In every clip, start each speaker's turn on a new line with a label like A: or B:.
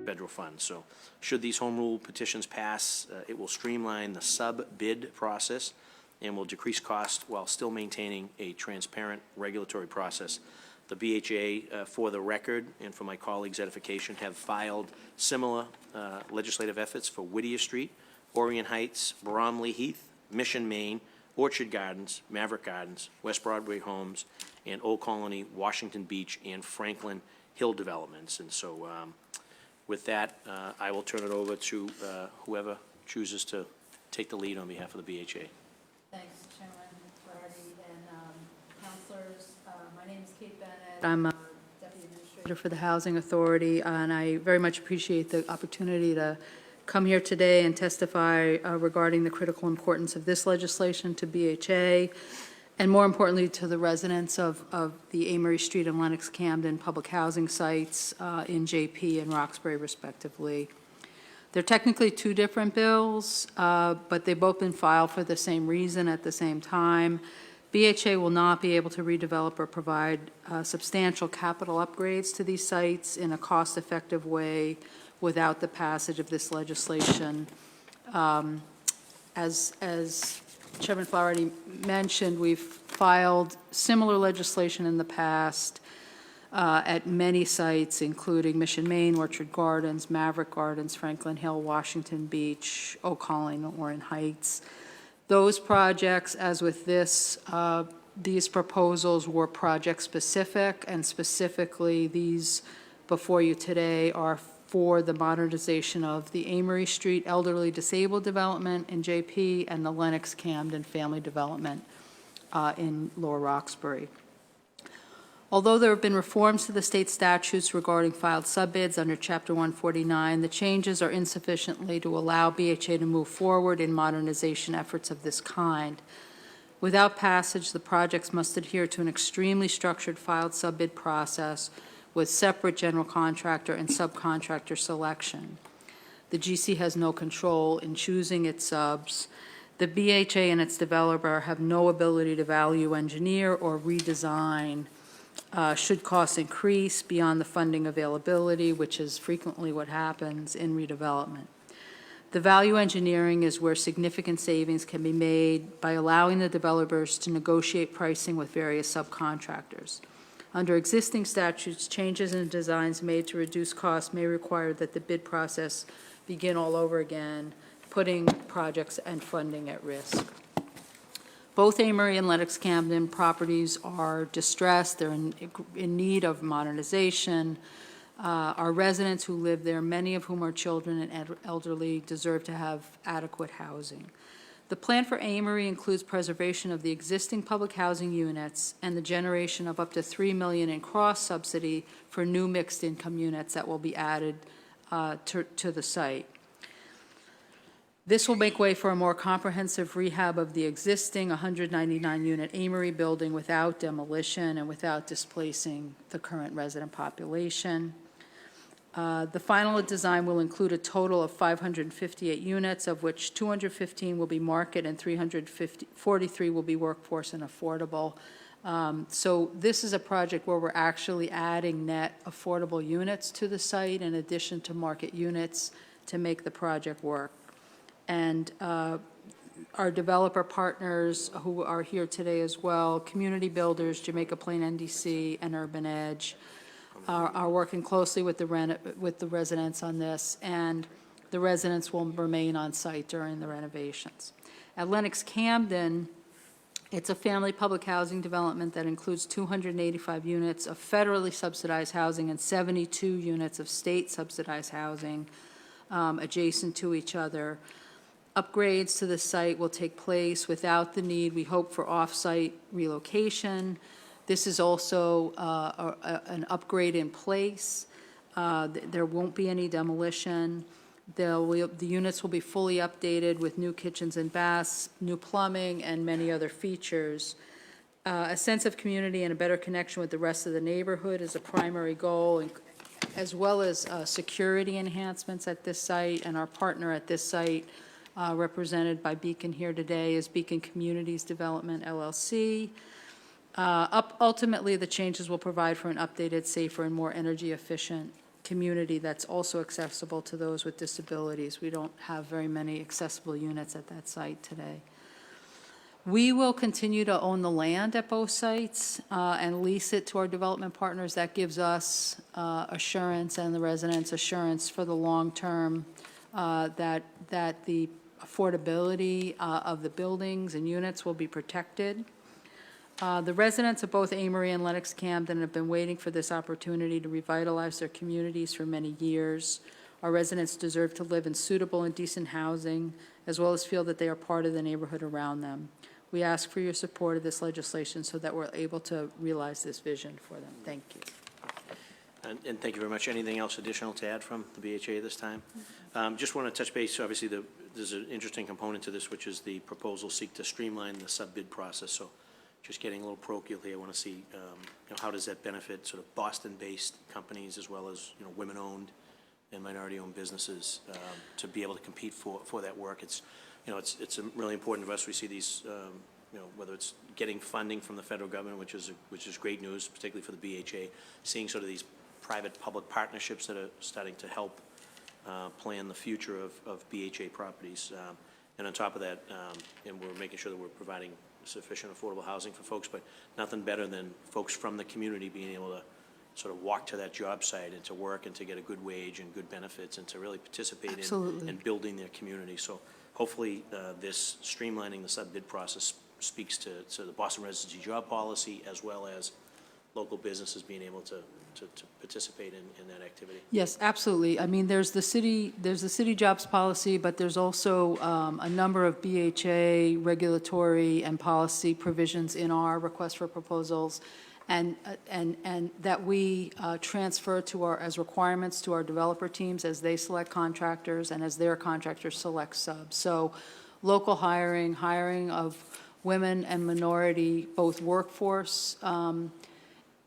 A: federal funds. So should these home rule petitions pass, it will streamline the sub-bid process and will decrease cost while still maintaining a transparent regulatory process. The BHA, for the record and for my colleagues' edification, have filed similar legislative efforts for Whittier Street, Orient Heights, Bromley Heath, Mission, Maine, Orchard Gardens, Maverick Gardens, West Broadway Homes, and Old Colony, Washington Beach, and Franklin Hill developments. And so with that, I will turn it over to whoever chooses to take the lead on behalf of the BHA.
B: Thanks, Chairman Flaherty and councilors. My name is Kate Bennett. I'm a Deputy Administrator for the Housing Authority, and I very much appreciate the opportunity to come here today and testify regarding the critical importance of this legislation to BHA, and more importantly to the residents of the Amory Street and Lenox Camden public housing sites in JP and Roxbury, respectively. They're technically two different bills, but they've both been filed for the same reason at the same time. BHA will not be able to redevelop or provide substantial capital upgrades to these sites in a cost-effective way without the passage of this legislation. As Chairman Flaherty mentioned, we've filed similar legislation in the past at many sites, including Mission, Maine, Orchard Gardens, Maverick Gardens, Franklin Hill, Washington Beach, Oak Colony, Orient Heights. Those projects, as with this, these proposals were project-specific, and specifically these before you today are for the modernization of the Amory Street Elderly Disabled Development in JP and the Lenox Camden Family Development in Lower Roxbury. Although there have been reforms to the state statutes regarding filed subbids under Chapter 149, the changes are insufficiently to allow BHA to move forward in modernization efforts of this kind. Without passage, the projects must adhere to an extremely structured filed subbid process with separate general contractor and subcontractor selection. The GC has no control in choosing its subs. The BHA and its developer have no ability to value engineer or redesign should costs increase beyond the funding availability, which is frequently what happens in redevelopment. The value engineering is where significant savings can be made by allowing the developers to negotiate pricing with various subcontractors. Under existing statutes, changes in designs made to reduce costs may require that the bid process begin all over again, putting projects and funding at risk. Both Amory and Lenox Camden properties are distressed. They're in need of modernization. Our residents who live there, many of whom are children and elderly, deserve to have adequate housing. The plan for Amory includes preservation of the existing public housing units and the generation of up to $3 million in cross-subsidy for new mixed-income units that will be added to the site. This will make way for a more comprehensive rehab of the existing 199-unit Amory building without demolition and without displacing the current resident population. The final design will include a total of 558 units, of which 215 will be market and 343 will be workforce and affordable. So this is a project where we're actually adding net affordable units to the site in addition to market units to make the project work. And our developer partners who are here today as well, community builders, Jamaica Plain NDC, and Urban Edge, are working closely with the residents on this, and the residents will remain on site during the renovations. At Lenox Camden, it's a family public housing development that includes 285 units of federally subsidized housing and 72 units of state subsidized housing adjacent to each other. Upgrades to the site will take place without the need, we hope, for off-site relocation. This is also an upgrade in place. There won't be any demolition. The units will be fully updated with new kitchens and baths, new plumbing, and many other features. A sense of community and a better connection with the rest of the neighborhood is a primary goal, as well as security enhancements at this site. And our partner at this site, represented by Beacon here today, is Beacon Communities Development, LLC. Ultimately, the changes will provide for an updated, safer, and more energy-efficient community that's also accessible to those with disabilities. We don't have very many accessible units at that site today. We will continue to own the land at both sites and lease it to our development partners. That gives us assurance and the residents assurance for the long term that the affordability of the buildings and units will be protected. The residents of both Amory and Lenox Camden have been waiting for this opportunity to revitalize their communities for many years. Our residents deserve to live in suitable and decent housing, as well as feel that they are part of the neighborhood around them. We ask for your support of this legislation so that we're able to realize this vision for them. Thank you.
A: And thank you very much. Anything else additional to add from the BHA this time? Just want to touch base, obviously, there's an interesting component to this, which is the proposal seek to streamline the sub-bid process. So just getting a little parochial here, I want to see, how does that benefit sort of Boston-based companies as well as, women-owned and minority-owned businesses to be able to compete for that work. It's really important to us. We see these, whether it's getting funding from the federal government, which is great news, particularly for the BHA, seeing sort of these private-public partnerships that are starting to help plan the future of BHA properties. And on top of that, and we're making sure that we're providing sufficient affordable housing for folks, but nothing better than folks from the community being able to sort of walk to that job site and to work and to get a good wage and good benefits and to really participate in building their community. So hopefully this streamlining the sub-bid process speaks to the Boston residency job policy as well as local businesses being able to participate in that activity.
B: Yes, absolutely. I mean, there's the city jobs policy, but there's also a number of BHA regulatory and policy provisions in our request for proposals, and that we transfer to as requirements to our developer teams as they select contractors and as their contractors select subs. So local hiring of women and minority, both workforce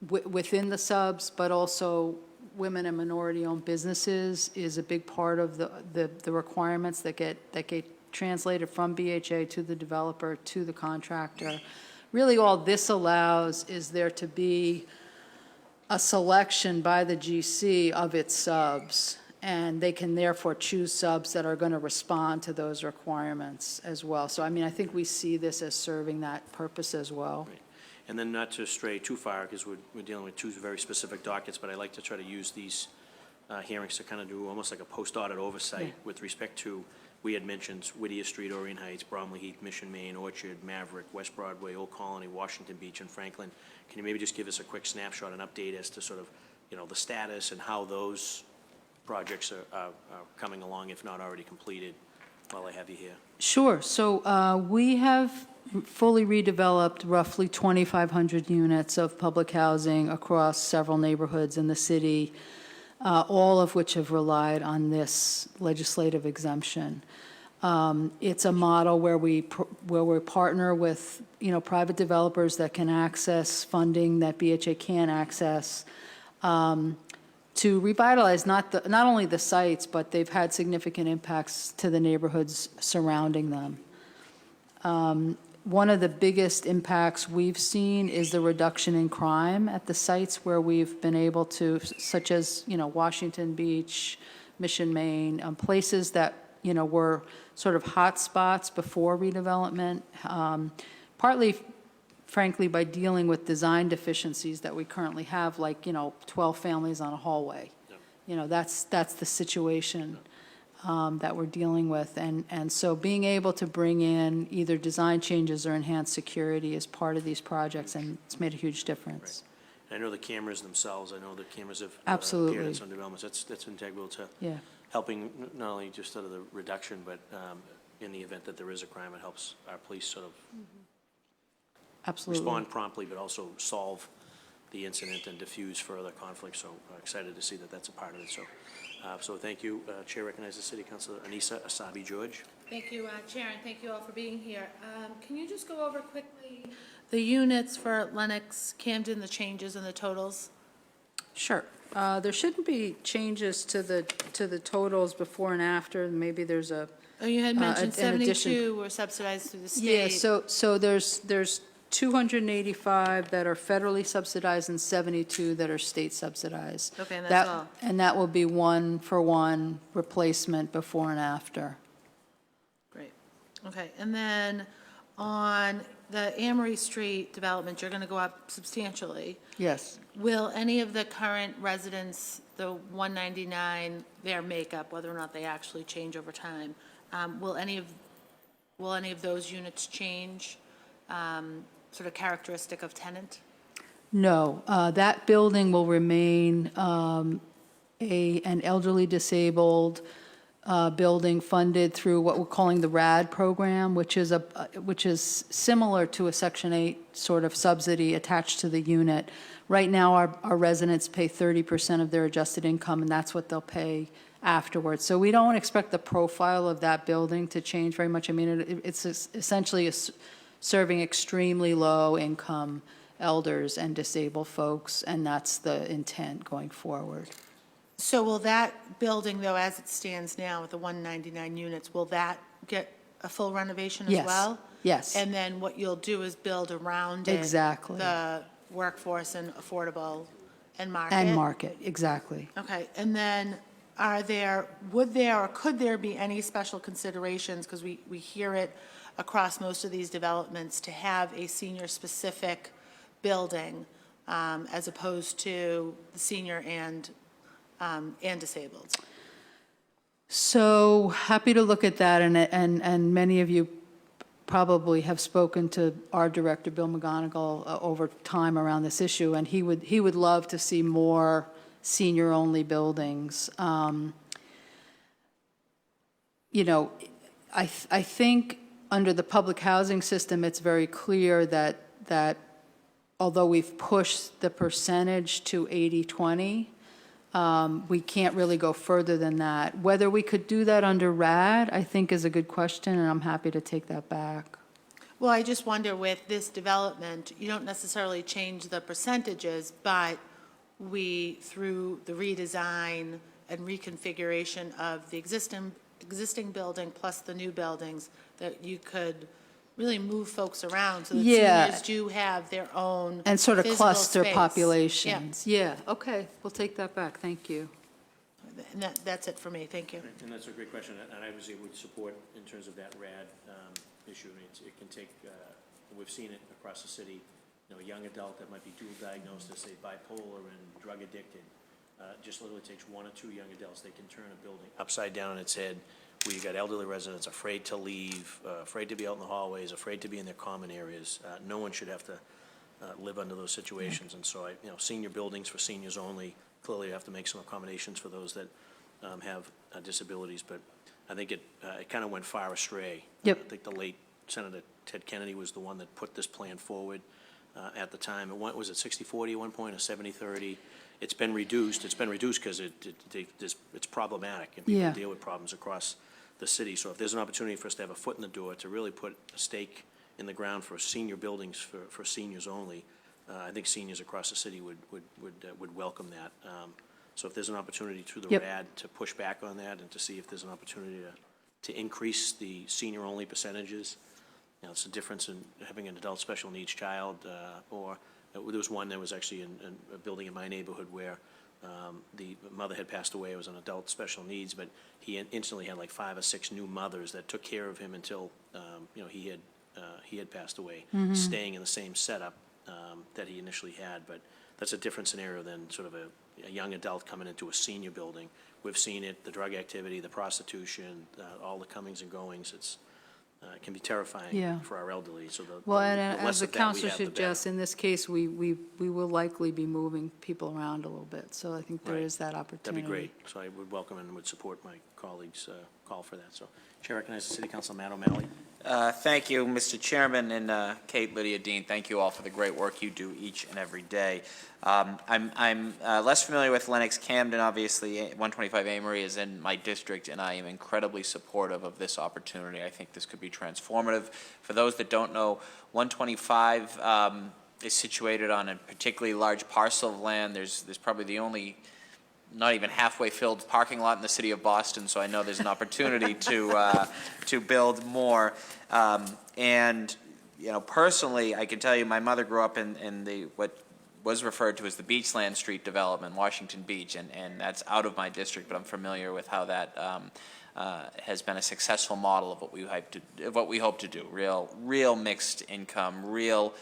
B: within the subs, but also women and minority-owned businesses is a big part of the requirements that get translated from BHA to the developer to the contractor. Really, all this allows is there to be a selection by the GC of its subs, and they can therefore choose subs that are going to respond to those requirements as well. So, I mean, I think we see this as serving that purpose as well.
A: Right. And then not to stray too far, because we're dealing with two very specific dockets, but I like to try to use these hearings to kind of do almost like a post-audit oversight with respect to, we had mentioned Whittier Street, Orient Heights, Bromley Heath, Mission, Maine, Orchard, Maverick, West Broadway, Old Colony, Washington Beach, and Franklin. Can you maybe just give us a quick snapshot and update as to sort of, the status and how those projects are coming along, if not already completed, while I have you here?
B: Sure. So we have fully redeveloped roughly 2,500 units of public housing across several neighborhoods in the city, all of which have relied on this legislative exemption. It's a model where we partner with private developers that can access funding that BHA can't access to revitalize not only the sites, but they've had significant impacts to the neighborhoods surrounding them. One of the biggest impacts we've seen is the reduction in crime at the sites where we've been able to, such as, Washington Beach, Mission, Maine, places that, were sort of hot spots before redevelopment, partly, frankly, by dealing with design deficiencies that we currently have, like, 12 families on a hallway. Yep. That's the situation that we're dealing with. And so being able to bring in either design changes or enhanced security is part of these projects, and it's made a huge difference.
A: Right. I know the cameras themselves, I know the cameras have
B: absolutely
A: appeared in some developments. That's integral to helping not only just sort of the reduction, but in the event that there is a crime, it helps our police sort of
B: absolutely
A: respond promptly, but also solve the incident and diffuse further conflict. So excited to see that that's a part of it. So thank you. Chair recognizes City Councilor Anissa Asabi-George.
C: Thank you, Chair, and thank you all for being here. Can you just go over quickly the units for Lenox, Camden, the changes and the totals?
B: Sure. There shouldn't be changes to the totals before and after. Maybe there's a
C: you had mentioned 72 were subsidized through the state.
B: Yeah. So there's 285 that are federally subsidized and 72 that are state subsidized.
C: Okay, and that's all.
B: And that will be one-for-one replacement before and after.
C: Great. Okay, and then on the Amory Street development, you're going to go up substantially.
B: Yes.
C: Will any of the current residents, the 199, their makeup, whether or not they actually change over time, will any of those units change, sort of characteristic of tenant?
B: No, that building will remain an elderly disabled building funded through what we're calling the RAD program, which is similar to a Section 8 sort of subsidy attached to the unit. Right now, our residents pay 30% of their adjusted income, and that's what they'll pay afterwards. So we don't expect the profile of that building to change very much. I mean, it's essentially serving extremely low-income elders and disabled folks, and that's the intent going forward.
C: So will that building, though, as it stands now with the 199 units, will that get a full renovation as
B: Yes.
C: well?
B: Yes.
C: And then what you'll do is build around it
B: Exactly.
C: the workforce and affordable and market?
B: And market, exactly.
C: Okay, and then would there or could there be any special considerations, because we hear it across most of these developments, to have a senior-specific building as opposed to the senior and disabled?
B: So happy to look at that, and many of you probably have spoken to our director, Bill McGonigal, over time around this issue, and he would love to see more senior-only buildings. You know, I think under the public housing system, it's very clear that although we've pushed the percentage to 80-20, we can't really go further than that. Whether we could do that under RAD, I think is a good question, and I'm happy to take that back.
C: Well, I just wonder with this development, you don't necessarily change the percentages, but we, through the redesign and reconfiguration of the existing building plus the new buildings, that you could really move folks around so that
B: Yeah.
C: seniors do have their own
B: And sort of
C: physical
B: cluster
C: space.
B: populations. Yeah, okay, we'll take that back, thank you.
C: Yeah, and that's it for me, thank you.
A: And that's a great question, and I obviously would support in terms of that RAD issue. I mean, it can take, we've seen it across the city, you know, a young adult that might be dual diagnosed as, say, bipolar and drug addicted. Just literally takes one or two young adults, they can turn a building upside down on its head, where you got elderly residents afraid to leave, afraid to be out in the hallways, afraid to be in their common areas. No one should have to live under those situations, and so senior buildings for seniors only, clearly you have to make some accommodations for those that have disabilities, but I think it kind of went far astray.
B: Yep.
A: I think the late Senator Ted Kennedy was the one that put this plan forward at the time. It was it 60-40 at one point, or 70-30? It's been reduced. It's been reduced because it's problematic, and people
B: Yeah.
A: deal with problems across the city. So if there's an opportunity for us to have a foot in the door to really put a stake in the ground for senior buildings for seniors only, I think seniors across the city would welcome that. So if there's an opportunity through the
B: Yep.
A: RAD to push back on that and to see if there's an opportunity to increase the senior-only percentages, it's a difference in having an adult special needs child, or there was one that was actually in a building in my neighborhood where the mother had passed away. It was an adult special needs, but he instantly had like 5 or 6 new mothers that took care of him until he had passed away, staying in the same setup that he initially had. But that's a different scenario than sort of a young adult coming into a senior building. We've seen it, the drug activity, the prostitution, all the comings and goings. It can be terrifying
B: Yeah.
A: for our elderly. So
B: Well,
A: the
B: and
A: less
B: as the
A: of that we
B: counselor
A: have, the better.
B: suggests, in this case, we will likely be moving people around a little bit, so I think there
A: Right.
B: is that
A: That'd
B: opportunity.
A: be great. So I would welcome and would support my colleagues' call for that. So Chair recognizes City Council Matt O'Malley.
D: Thank you, Mr. Chairman, and Kate, Lydia, Dean, thank you all for the great work you do each and every day. I'm less familiar with Lenox Camden. Obviously, 125 Amory is in my district, and I am incredibly supportive of this opportunity. I think this could be transformative. For those that don't know, 125 is situated on a particularly large parcel of land. There's probably the only not even halfway filled parking lot in the city of Boston, so I know there's an opportunity to build more. And personally, I can tell you, my mother grew up in the, what was referred to as the Beachland Street development, Washington Beach, and that's out of my district, but I'm familiar with how that has been a successful model of what we hope to do. Real mixed income, real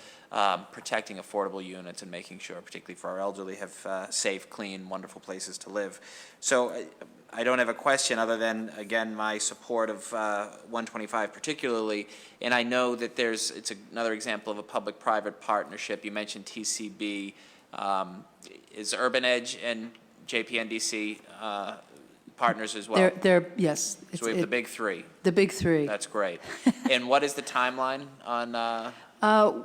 D: protecting affordable units and making sure, particularly for our elderly, have safe, clean, wonderful places to live. So I don't have a question other than, again, my support of 125 particularly, and I know that it's another example of a public-private partnership. You mentioned TCB. Is Urban Edge and JPNDC partners as well?
B: Yes.
D: So we have the big three.
B: The big three.
D: That's great. And what is the timeline on?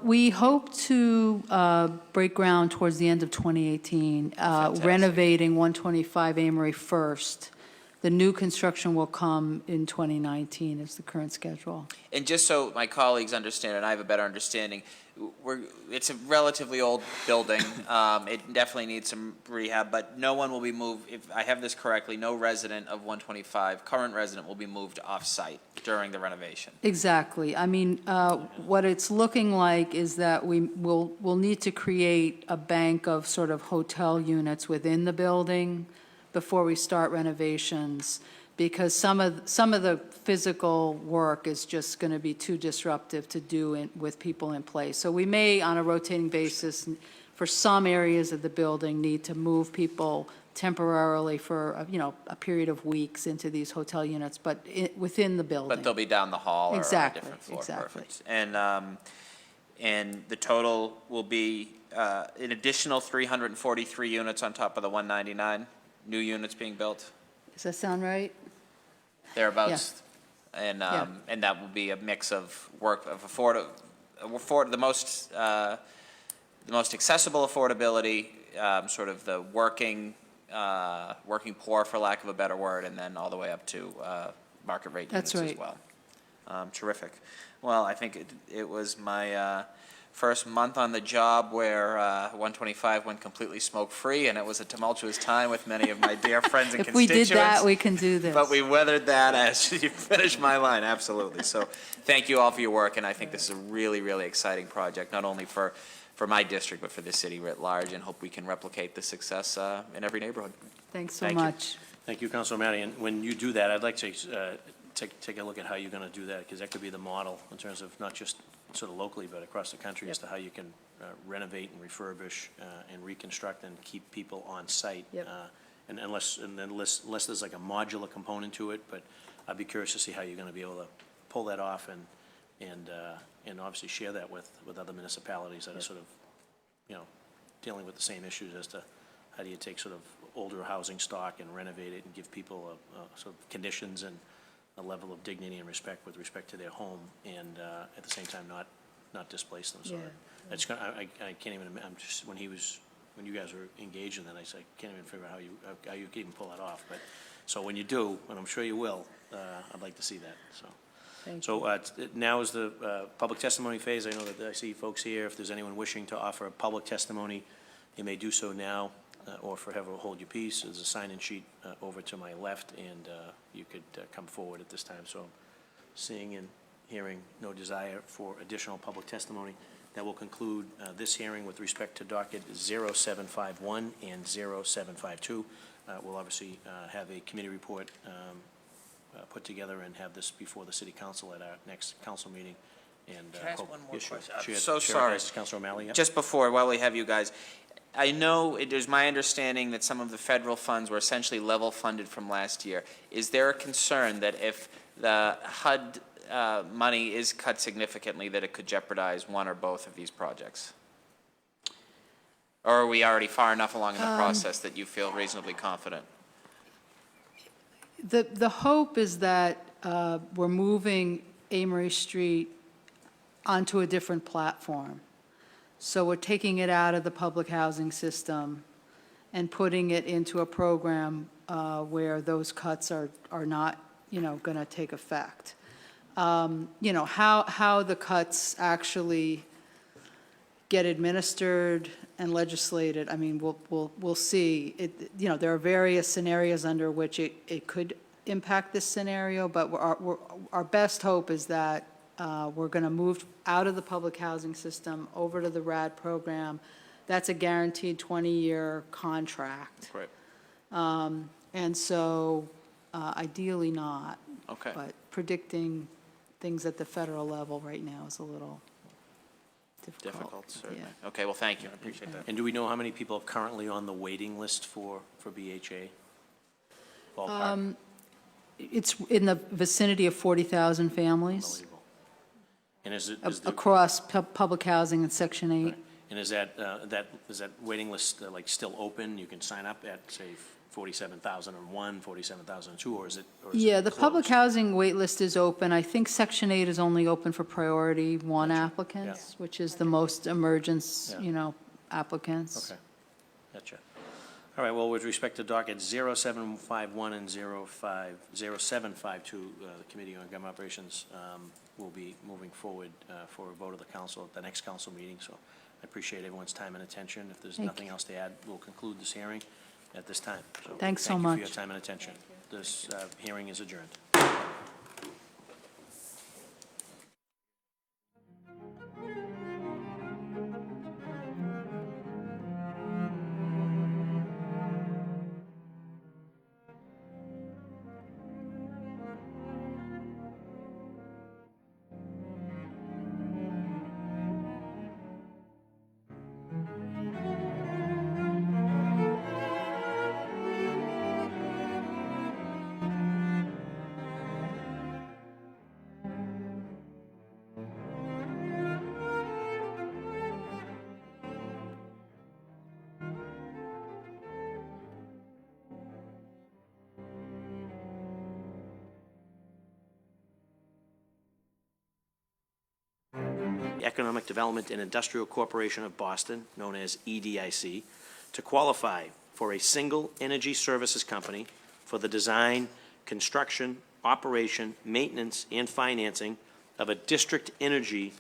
B: We hope to break ground towards the end of 2018,
D: Fantastic.
B: renovating 125 Amory first. The new construction will come in 2019 is the current schedule.
D: And just so my colleagues understand, and I have a better understanding, it's a relatively old building. It definitely needs some rehab, but no one will be moved, if I have this correctly, no resident of 125, current resident, will be moved off-site during the renovation.
B: Exactly. I mean, what it's looking like is that we'll need to create a bank of sort of hotel units within the building before we start renovations, because some of the physical work is just going to be too disruptive to do with people in place. So we may, on a rotating basis, for some areas of the building, need to move people temporarily for a period of weeks into these hotel units, but within the building.
D: But they'll be down the hall
B: Exactly,
D: or a different floor.
B: exactly.
D: Perfect. And the total will be an additional 343 units on top of the 199 new units being built,
B: Does that sound right?
D: thereabouts?
B: Yeah.
D: And that will be a mix of work of the most accessible affordability, sort of the working poor, for lack of a better word, and then all the way up to market rate
B: That's
D: units
B: right.
D: as well. Terrific. Well, I think it was my first month on the job where 125 went completely smoke-free, and it was a tumultuous time with many of my dear friends and
B: If we
D: constituents.
B: did that, we can do this.
D: But we weathered that as you finished my line, absolutely. So thank you all for your work, and I think this is a really, really exciting project, not only for my district, but for the city writ large, and hope we can replicate the success in every neighborhood.
B: Thanks so
D: Thank you.
B: much.
A: Thank you, Councilor Matty. And when you do that, I'd like to take a look at how you're going to do that, because that could be the model in terms of not just sort of locally, but across the country, as to how you can renovate and refurbish and reconstruct and keep people on site.
B: Yep.
A: And unless there's like a modular component to it, but I'd be curious to see how you're going to be able to pull that off and obviously share that with other municipalities that are sort of, dealing with the same issues as to how do you take sort of older housing stock and renovate it and give people a sort of conditions and a level of dignity and respect with respect to their home, and at the same time not displace them. So
B: Yeah.
A: I can't even. I'm just when you guys were engaged in that, I said I can't even figure out how you can even pull that off. But so when you do, and I'm sure you will, I'd like to see that. So.
B: Thank you.
A: Now is the public testimony phase. I know that I see folks here. If there's anyone wishing to offer a public testimony, you may do so now, or forever hold your peace. There's a sign-in sheet over to my left, and you could come forward at this time. So seeing and hearing no desire for additional public testimony, that will conclude this hearing with respect to docket 0751 and 0752. We'll obviously have a committee report put together and have this before the city council at our next council meeting. And
D: Can I ask one more question? I'm
A: Chair-
D: so
A: Chair
D: sorry.
A: recognizes Councilor O'Malley. Yep.
D: Just before, while we have you guys, I know it is my understanding that some of the federal funds were essentially level funded from last year. Is there a concern that if the HUD money is cut significantly, that it could jeopardize one or both of these projects? Or are we already far enough along in the process that you feel reasonably confident?
B: The hope is that we're moving Amory Street onto a different platform. So we're taking it out of the public housing system and putting it into a program where those cuts are not, going to take effect. How the cuts actually get administered and legislated, I mean, we'll see. There are various scenarios under which it could impact this scenario, but our best hope is that we're going to move out of the public housing system over to the RAD program. That's a guaranteed 20-year contract.
A: Right.
B: And so ideally not.
D: Okay.
B: But predicting things at the federal level right now is a little
A: Difficult, certainly.
B: Yeah.
D: Okay, well, thank you, I appreciate that.
A: And do we know how many people are currently on the waiting list for BHA? Ballpark?
B: It's in the vicinity of 40,000 families
A: Unbelievable. And is the,
B: across public housing in Section 8.
A: and is that waiting list like still open? You can sign up at, say, 47,001, 47,002, or is it?
B: Yeah, the public
A: closed?
B: housing wait list is open. I think Section 8 is only open for priority one applicants, which is the most emergence,
A: Yeah.
B: Applicants.
A: Okay, gotcha. All right, well, with respect to docket 0751 and 0752, the Committee on Government Operations will be moving forward for a vote of the council at the next council meeting, so I appreciate everyone's time and attention. If there's nothing else to add, we'll conclude this hearing at this time. So
B: Thanks so
A: Thank you for
B: much.
A: your time and attention. This hearing is adjourned. Economic Development and Industrial Corporation of Boston, known as EDIC, to qualify for a single energy services company for the design, construction, operation, maintenance, and financing of a district energy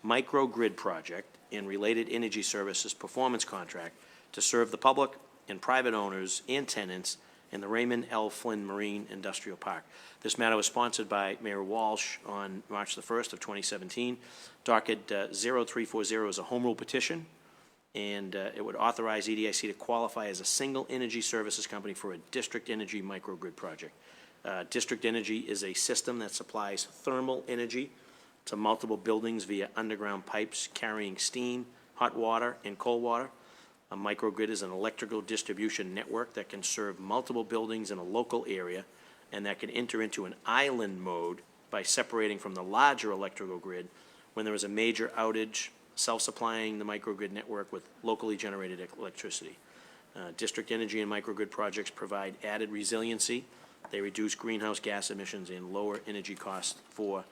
A: microgrid project and related energy services performance contract to serve the public and private owners and tenants in the Raymond L. Flynn Marine Industrial Park. This matter was sponsored by Mayor Walsh on March the 1st of 2017. Docket 0340 is a home rule petition, and it would authorize EDIC to qualify as a single energy services company for a district energy microgrid project. District energy is a system that supplies thermal energy to multiple buildings via underground pipes carrying steam, hot water, and cold water. A microgrid is an electrical distribution network that can serve multiple buildings in a local area and that can enter into an island mode by separating from the larger electrical grid when there is a major outage, self-supplying the microgrid network with locally generated electricity. District energy and microgrid projects provide added resiliency. They reduce greenhouse gas emissions and lower energy costs for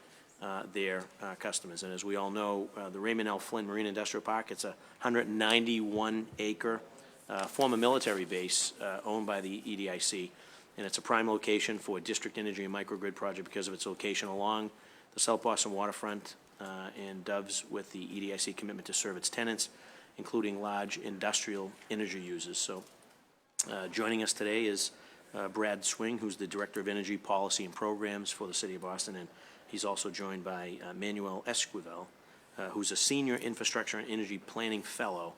A: their customers. And as we all know, the Raymond L. Flynn Marine Industrial Park, it's a 191-acre former military base owned by the EDIC, and it's a prime location for a district energy and microgrid project because of its location along the South Boston waterfront and doves with the EDIC commitment to serve its tenants, including large industrial energy users. So joining us today is Brad Swing, who's the Director of Energy Policy and Programs for the City of Boston, and he's also joined by Manuel Esquivel, who's a Senior Infrastructure and Energy Planning Fellow,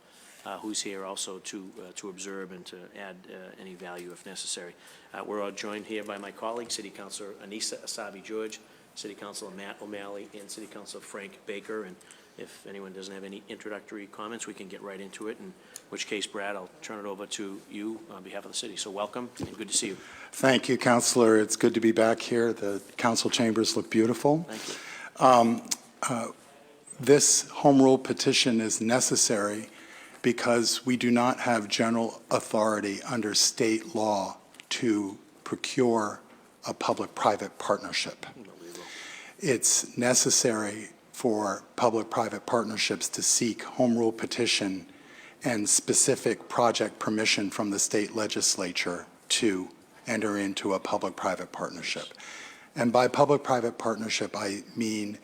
A: who's here also to observe and to add any value if necessary. We're all joined here by my colleagues, City Councilor Anissa Asabi-George, City Councilor Matt O'Malley, and City Councilor Frank Baker. And if anyone doesn't have any introductory comments, we can get right into it, in which case, Brad, I'll turn it over to you on behalf of the city. So welcome, and good to see you.
E: Thank you, Councilor. It's good to be back here. The council chambers look beautiful.
A: Thank you.
E: This home rule petition is necessary because we do not have general authority under state law to procure a public-private partnership. It's necessary for public-private partnerships to seek home rule petition and specific project permission from the state legislature to enter into a public-private partnership. And by public-private partnership, I mean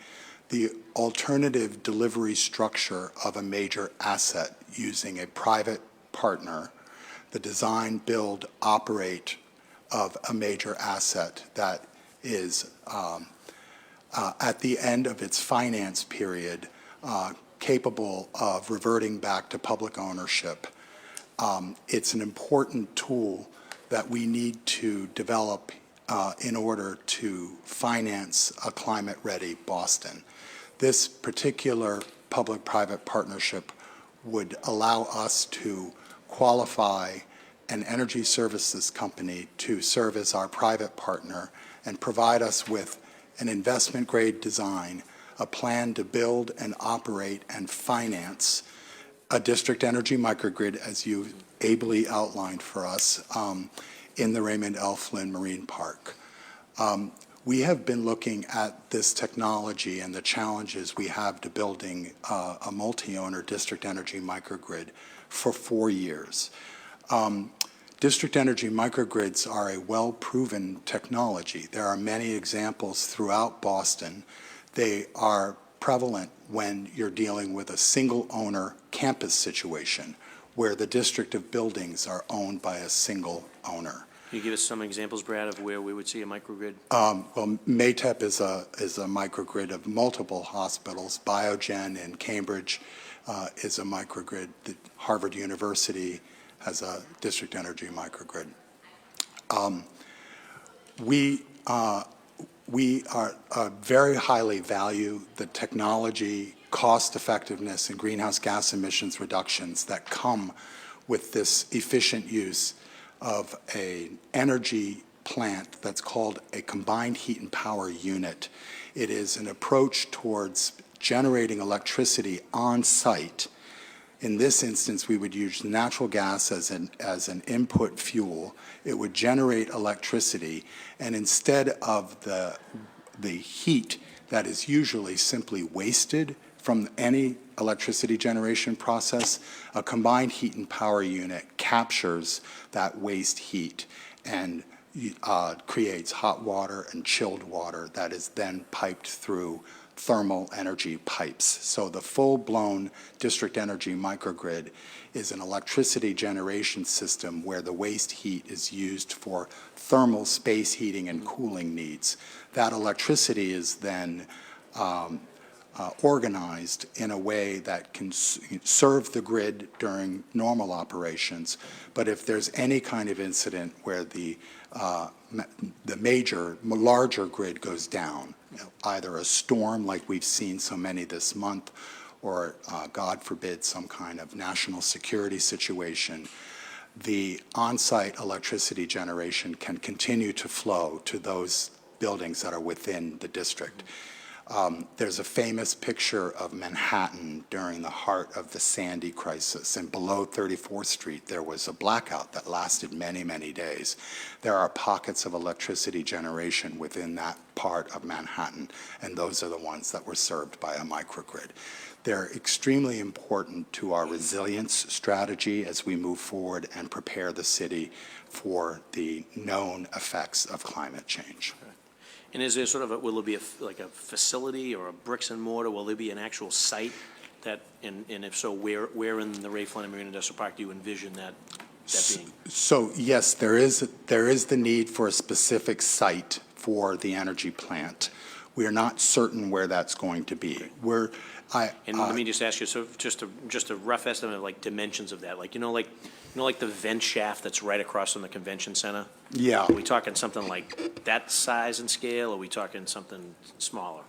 E: the alternative delivery structure of a major asset using a private partner, the design, build, operate of a major asset that is at the end of its finance period, capable of reverting back to public ownership. It's an important tool that we need to develop in order to finance a climate-ready Boston. This particular public-private partnership would allow us to qualify an energy services company to serve as our private partner and provide us with an investment-grade design, a plan to build and operate and finance a district energy microgrid, as you ably outlined for us, in the Raymond L. Flynn Marine Park. We have been looking at this technology and the challenges we have to building a multi-owner district energy microgrid for 4 years. District energy microgrids are a well-proven technology. There are many examples throughout Boston. They are prevalent when you're dealing with a single-owner campus situation where the district of buildings are owned by a single owner.
A: Can you give us some examples, Brad, of where we would see a microgrid?
E: Well, Maytep is a microgrid of multiple hospitals. Biogen in Cambridge is a microgrid. Harvard University has a district energy microgrid. We very highly value the technology, cost effectiveness, and greenhouse gas emissions reductions that come with this efficient use of an energy plant that's called a combined heat and power unit. It is an approach towards generating electricity on site. In this instance, we would use natural gas as an input fuel. It would generate electricity, and instead of the heat that is usually simply wasted from any electricity generation process, a combined heat and power unit captures that waste heat and creates hot water and chilled water that is then piped through thermal energy pipes. So the full-blown district energy microgrid is an electricity generation system where the waste heat is used for thermal space heating and cooling needs. That electricity is then organized in a way that can serve the grid during normal operations. But if there's any kind of incident where the larger grid goes down, either a storm like we've seen so many this month, or God forbid, some kind of national security situation, the on-site electricity generation can continue to flow to those buildings that are within the district. There's a famous picture of Manhattan during the heart of the Sandy crisis, and below 34th Street there was a blackout that lasted many, many days. There are pockets of electricity generation within that part of Manhattan, and those are the ones that were served by a microgrid. They're extremely important to our resilience strategy as we move forward and prepare the city for the known effects of climate change.
A: And is there sort of will there be like a facility or a bricks and mortar? Will there be an actual site that, and if so, where in the Ray Flynn Marine Industrial Park do you envision that being?
E: So yes, there is the need for a specific site for the energy plant. We are not certain where that's going to be.
A: And let me just ask you, so just a rough estimate of like dimensions of that, like like the vent shaft that's right across from the convention center?
E: Yeah.
A: Are we talking something like that size and scale, or are we talking something smaller?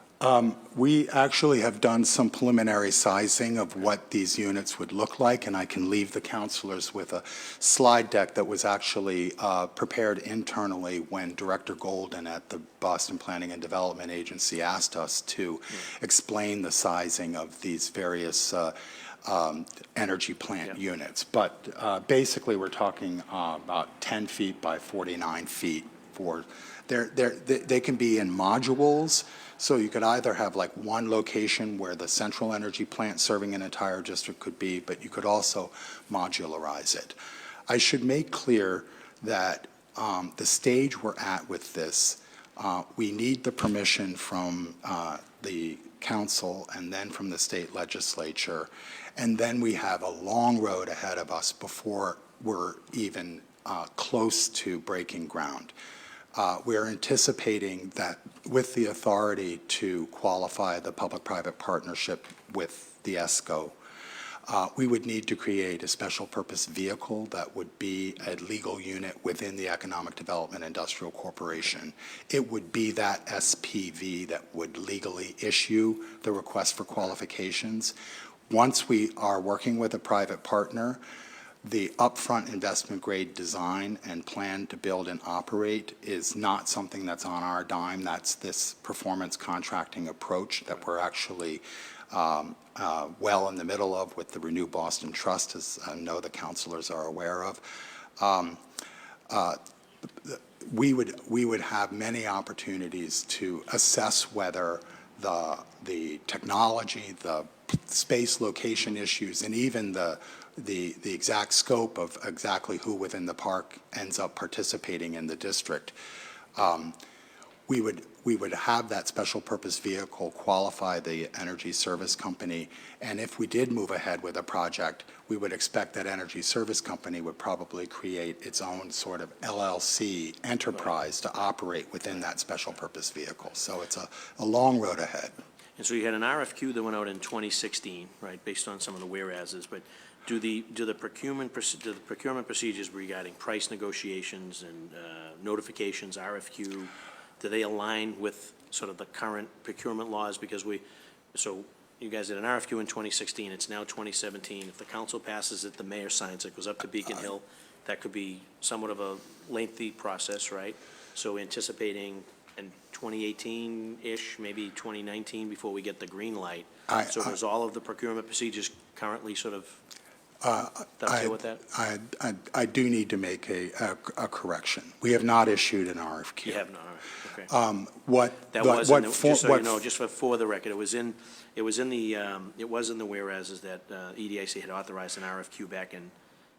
E: We actually have done some preliminary sizing of what these units would look like, and I can leave the councilors with a slide deck that was actually prepared internally when Director Golden at the Boston Planning and Development Agency asked us to explain the sizing of these various energy plant units. But basically, we're talking about 10 feet by 49 feet. They can be in modules. So you could either have like one location where the central energy plant serving an entire district could be, but you could also modularize it. I should make clear that the stage we're at with this, we need the permission from the council and then from the state legislature, and then we have a long road ahead of us before we're even close to breaking ground. we're anticipating that with the authority to qualify the public-private partnership with the ESCO, we would need to create a special purpose vehicle that would be a legal unit within the Economic Development Industrial Corporation. It would be that SPV that would legally issue the request for qualifications. Once we are working with a private partner, the upfront investment grade design and plan to build and operate is not something that's on our dime. That's this performance contracting approach that we're actually well in the middle of with the Renew Boston Trust, as I know the councilors are aware of. We would have many opportunities to assess whether the technology, the space location issues, and even the exact scope of exactly who within the park ends up participating in the district. We would have that special purpose vehicle qualify the energy service company, and if we did move ahead with a project, we would expect that energy service company would probably create its own sort of LLC enterprise to operate within that special purpose vehicle. So it's a long road ahead.
A: And so you had an RFQ that went out in 2016, right, based on some of the whereases, but do the procurement procedures regarding price negotiations and notifications, RFQ, do they align with sort of the current procurement laws? Because so you guys did an RFQ in 2016, it's now 2017. If the council passes it, the mayor signs it, goes up to Beacon Hill. That could be somewhat of a lengthy process, right? So anticipating in 2018-ish, maybe 2019, before we get the green light. So does all of the procurement procedures currently sort of dovetail with that?
E: I do need to make a correction. We have not issued an RFQ.
A: You have not, okay. Just for the record, it was in the whereas that EDIC had authorized an RFQ back in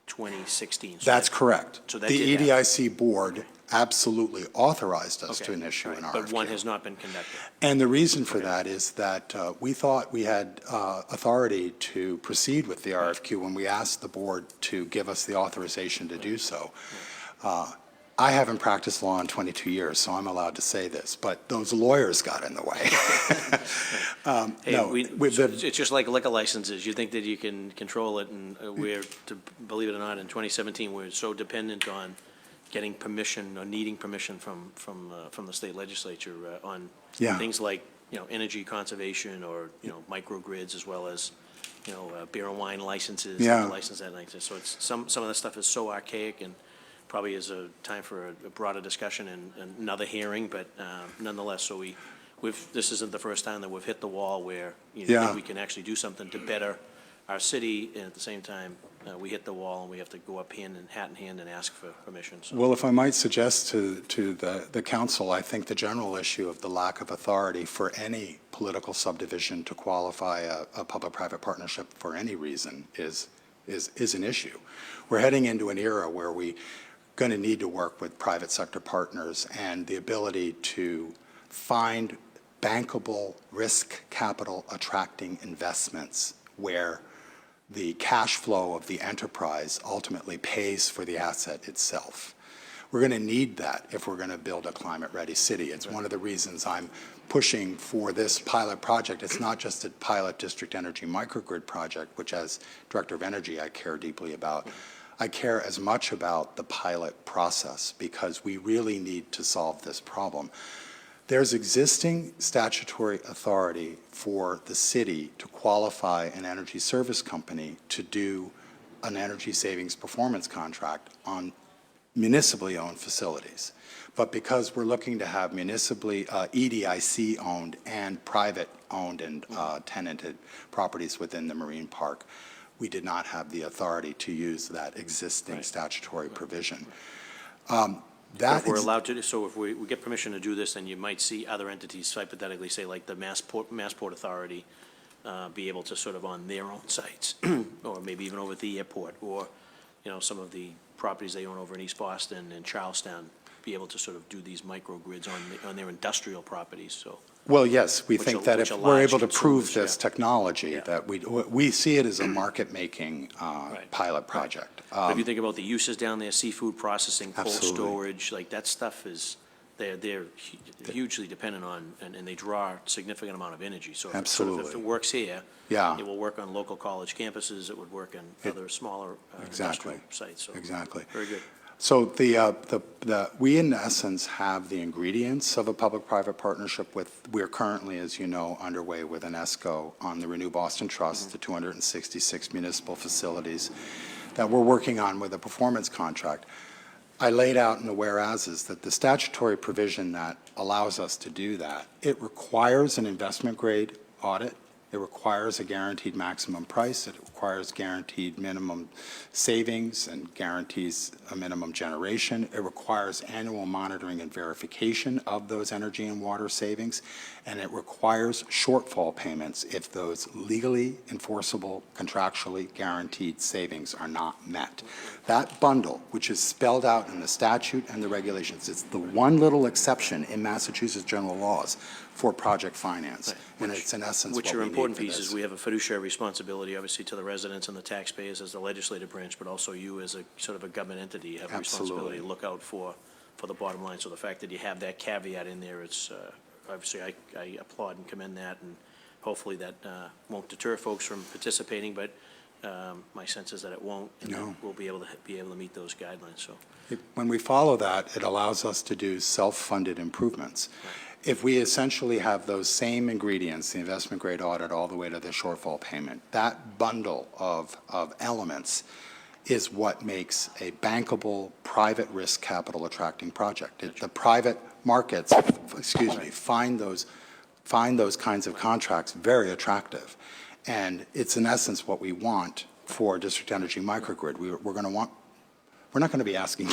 A: 2016. So
E: That's correct.
A: So that
E: the
A: did
E: EDIC board absolutely authorized us to issue an RFQ.
A: But one has not been conducted.
E: And the reason for that is that we thought we had authority to proceed with the RFQ when we asked the board to give us the authorization to do so. I haven't practiced law in 22 years, so I'm allowed to say this, but those lawyers got in the way.
A: It's just like liquor licenses. You think that you can control it, and believe it or not, in 2017, we're so dependent on getting permission or needing permission from the state legislature on things like, energy conservation or, microgrids, as well as, beer and wine licenses. License that license. So it's some of the stuff is so archaic, and probably is a time for a broader discussion and another hearing, but nonetheless, so this isn't the first time that we've hit the wall where we can actually do something to better our city, and at the same time, we hit the wall and we have to go up hat in hand and ask for permission. So.
E: Well, if I might suggest to the council, I think the general issue of the lack of authority for any political subdivision to qualify a public-private partnership for any reason is an issue. We're heading into an era where we going to need to work with private sector partners, and the ability to find bankable risk capital attracting investments where the cash flow of the enterprise ultimately pays for the asset itself. We're going to need that if we're going to build a climate-ready city. It's one of the reasons I'm pushing for this pilot project. It's not just a pilot district energy microgrid project, which as Director of Energy I care deeply about. I care as much about the pilot process because we really need to solve this problem. There's existing statutory authority for the city to qualify an energy service company to do an energy savings performance contract on municipally owned facilities. But because we're looking to have municipally EDIC owned and private owned and tenanted properties within the marine park, we did not have the authority to use that existing statutory provision.
A: If we're allowed to, so if we get permission to do this, then you might see other entities, hypothetically, say like the Massport Authority, be able to sort of on their own sites, or maybe even over at the airport, or, some of the properties they own over in East Boston and Charlestown, be able to sort of do these microgrids on their industrial properties, so.
E: Well, yes, we think that if we're able to prove
A: consumers,
E: this technology, that we see it as a market-making pilot project.
A: But if you think about the uses down there, seafood processing, cold
E: Absolutely.
A: storage, like that stuff is they're hugely dependent on, and they draw a significant amount of energy. So if
E: Absolutely.
A: if it works here,
E: Yeah.
A: it will work on local college campuses, it would work in other smaller
E: Exactly.
A: industrial sites. So
E: Exactly.
A: very good.
E: So we in essence have the ingredients of a public-private partnership we're currently, as you know, underway with an ESCO on the Renew Boston Trust, the 266 municipal facilities that we're working on with a performance contract. I laid out in the whereases that the statutory provision that allows us to do that, it requires an investment grade audit. It requires a guaranteed maximum price. It requires guaranteed minimum savings and guarantees a minimum generation. It requires annual monitoring and verification of those energy and water savings. And it requires shortfall payments if those legally enforceable, contractually guaranteed savings are not met. That bundle, which is spelled out in the statute and the regulations, it's the one little exception in Massachusetts general laws for project finance. And it's in essence what
A: Which
E: we
A: are
E: need
A: important
E: for
A: pieces.
E: this.
A: We have a fiduciary responsibility, obviously, to the residents and the taxpayers as the legislative branch, but also you as a sort of a government entity have a responsibility to look out for the bottom line. So the fact that you have that caveat in there, it's, obviously, I applaud and commend that, and hopefully that won't deter folks from participating, but my sense is that it won't, and that we'll be able to meet those guidelines, so.
E: When we follow that, it allows us to do self-funded improvements. If we essentially have those same ingredients, the investment grade audit all the way to the shortfall payment, that bundle of elements is what makes a bankable, private risk capital attracting project. The private markets, find those kinds of contracts very attractive. And it's in essence what we want for district energy microgrid. We're not going to be asking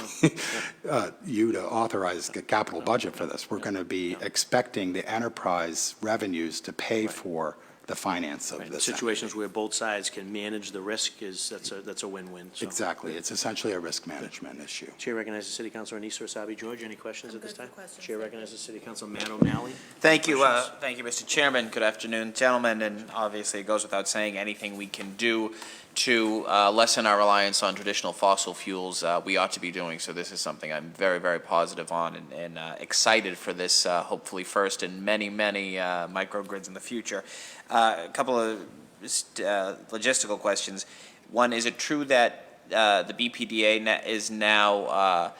E: you to authorize a capital budget for this. We're going to be expecting the enterprise revenues to pay for the finance of this.
A: Situations where both sides can manage the risk that's a win-win. So.
E: Exactly. It's essentially a risk management issue.
A: Chair recognizes City Councilor Anissa Rasabi George. Any questions at this time? Chair recognizes City Councilor Matt O'Malley.
D: Thank you, Mr. Chairman. Good afternoon, gentlemen. And obviously, it goes without saying, anything we can do to lessen our reliance on traditional fossil fuels, we ought to be doing. So this is something I'm very, very positive on and excited for this, hopefully first in many, many microgrids in the future. A couple of logistical questions. One, is it true that the BPDA is now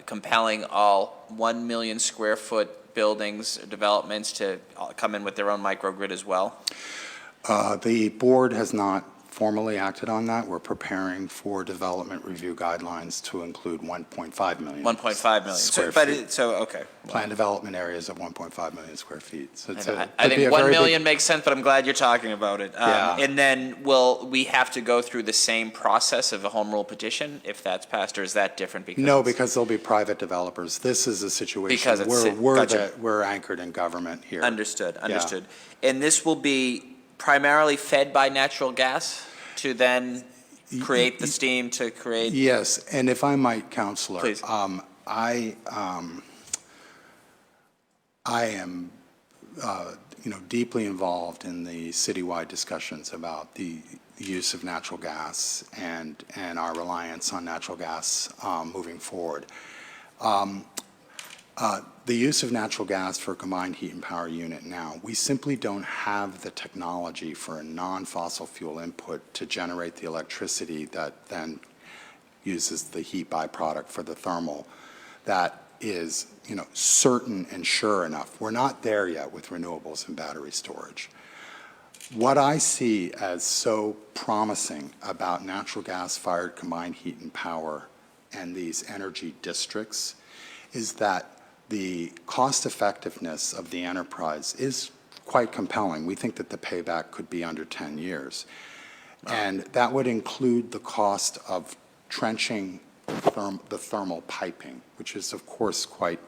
D: compelling all 1 million square foot buildings, developments to come in with their own microgrid as well?
E: The board has not formally acted on that. We're preparing for development review guidelines to include 1.5 million.
D: 1.5 million.
E: Square feet.
D: Okay.
E: Planned development areas of 1.5 million square feet. So
D: I think 1 million makes sense, but I'm glad you're talking about it.
E: Yeah.
D: And then will we have to go through the same process of a home rule petition if that's passed, or is that different?
E: Because there'll be private developers. This is a situation where we're anchored in government here.
D: Understood. And this will be primarily fed by natural gas to then create the steam to create?
E: Yes, and if I might, Counselor.
D: Please.
E: I am deeply involved in the citywide discussions about the use of natural gas and our reliance on natural gas moving forward. The use of natural gas for a combined heat and power unit now, we simply don't have the technology for a non-fossil fuel input to generate the electricity that then uses the heat byproduct for the thermal that is, certain and sure enough. We're not there yet with renewables and battery storage. What I see as so promising about natural gas-fired combined heat and power and these energy districts is that the cost effectiveness of the enterprise is quite compelling. We think that the payback could be under 10 years. And that would include the cost of trenching the thermal piping, which is, of course, quite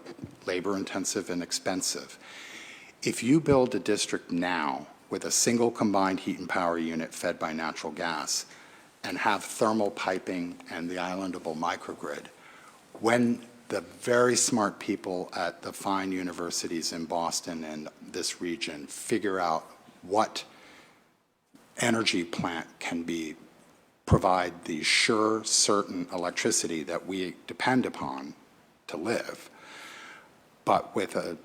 E: labor-intensive and expensive. If you build a district now with a single combined heat and power unit fed by natural gas and have thermal piping and the islandable microgrid, when the very smart people at the fine universities in Boston and this region figure out what energy plant can provide the sure, certain electricity that we depend upon to live, but with a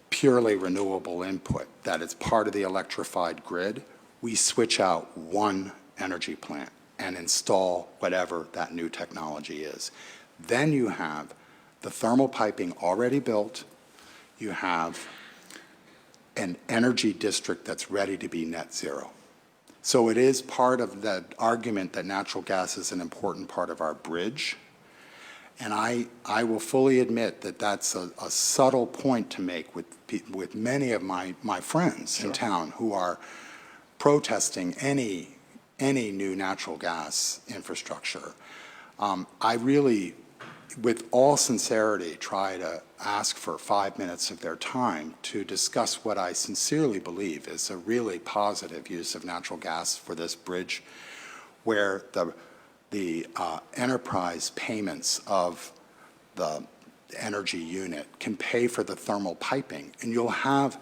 E: purely renewable input that is part of the electrified grid, we switch out one energy plant and install whatever that new technology is. Then you have the thermal piping already built, you have an energy district that's ready to be net zero. So it is part of the argument that natural gas is an important part of our bridge. And I will fully admit that that's a subtle point to make with many of my friends in town who are protesting any new natural gas infrastructure. I really, with all sincerity, try to ask for 5 minutes of their time to discuss what I sincerely believe is a really positive use of natural gas for this bridge, where the enterprise payments of the energy unit can pay for the thermal piping, and you'll have,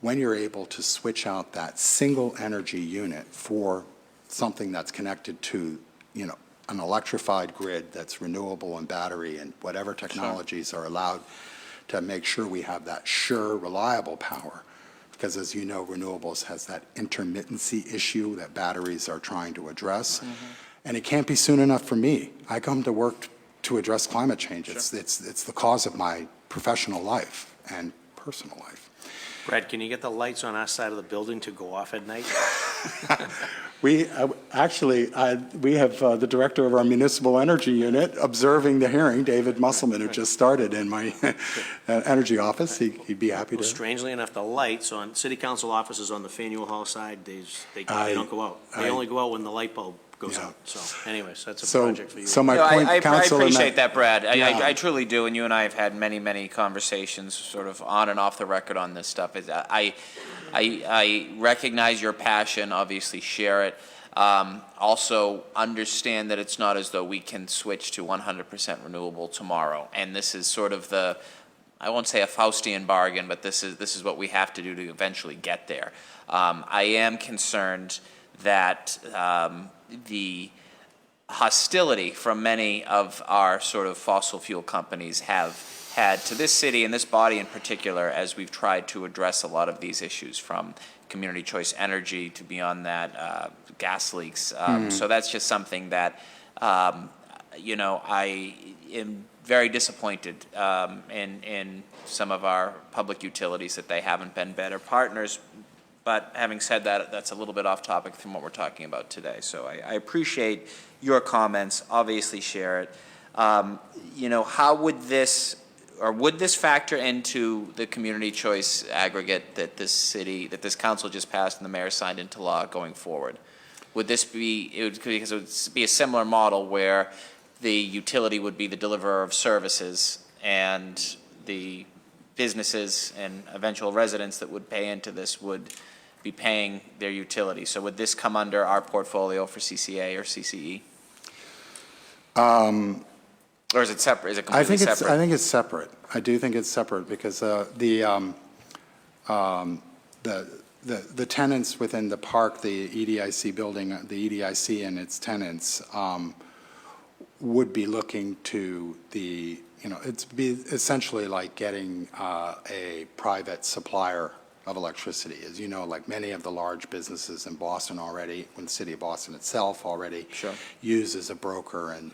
E: when you're able to switch out that single energy unit for something that's connected to, an electrified grid that's renewable and battery and whatever technologies are allowed to make sure we have that sure, reliable power. Because as you know, renewables has that intermittency issue that batteries are trying to address. And it can't be soon enough for me. I come to work to address climate change. It's the cause of my professional life and personal life.
A: Brad, can you get the lights on our side of the building to go off at night?
E: We have the director of our municipal energy unit observing the hearing, David Musselman, who just started in my energy office. He'd be happy to.
A: Well, strangely enough, the lights on city council offices on the Faneuil Hall side, they don't go out. They only go out when the light bulb goes out. So anyways, that's a project for you.
E: So my
D: No,
E: point,
D: I
E: Council,
D: appreciate that, Brad.
E: Yeah.
D: I truly do, and you and I have had many, many conversations sort of on and off the record on this stuff. I recognize your passion, obviously share it. Also understand that it's not as though we can switch to 100% renewable tomorrow. And this is sort of I won't say a Faustian bargain, but this is what we have to do to eventually get there. I am concerned that the hostility from many of our sort of fossil fuel companies have had to this city and this body in particular as we've tried to address a lot of these issues, from community choice energy to beyond that, gas leaks. So that's just something that, I am very disappointed in some of our public utilities that they haven't been better partners. But having said that, that's a little bit off topic from what we're talking about today. So I appreciate your comments, obviously share it. How would this factor into the community choice aggregate that this council just passed and the mayor signed into law going forward? Would this be, because it would be a similar model where the utility would be the deliverer of services and the businesses and eventual residents that would pay into this would be paying their utility. So would this come under our portfolio for CCA or CCE? Or is it separate? Is it completely separate?
E: I think it's separate. I do think it's separate because the tenants within the park, the EDIC building, the EDIC and its tenants would be looking to it's be essentially like getting a private supplier of electricity. As you know, like many of the large businesses in Boston already, when the city of Boston itself already uses a broker and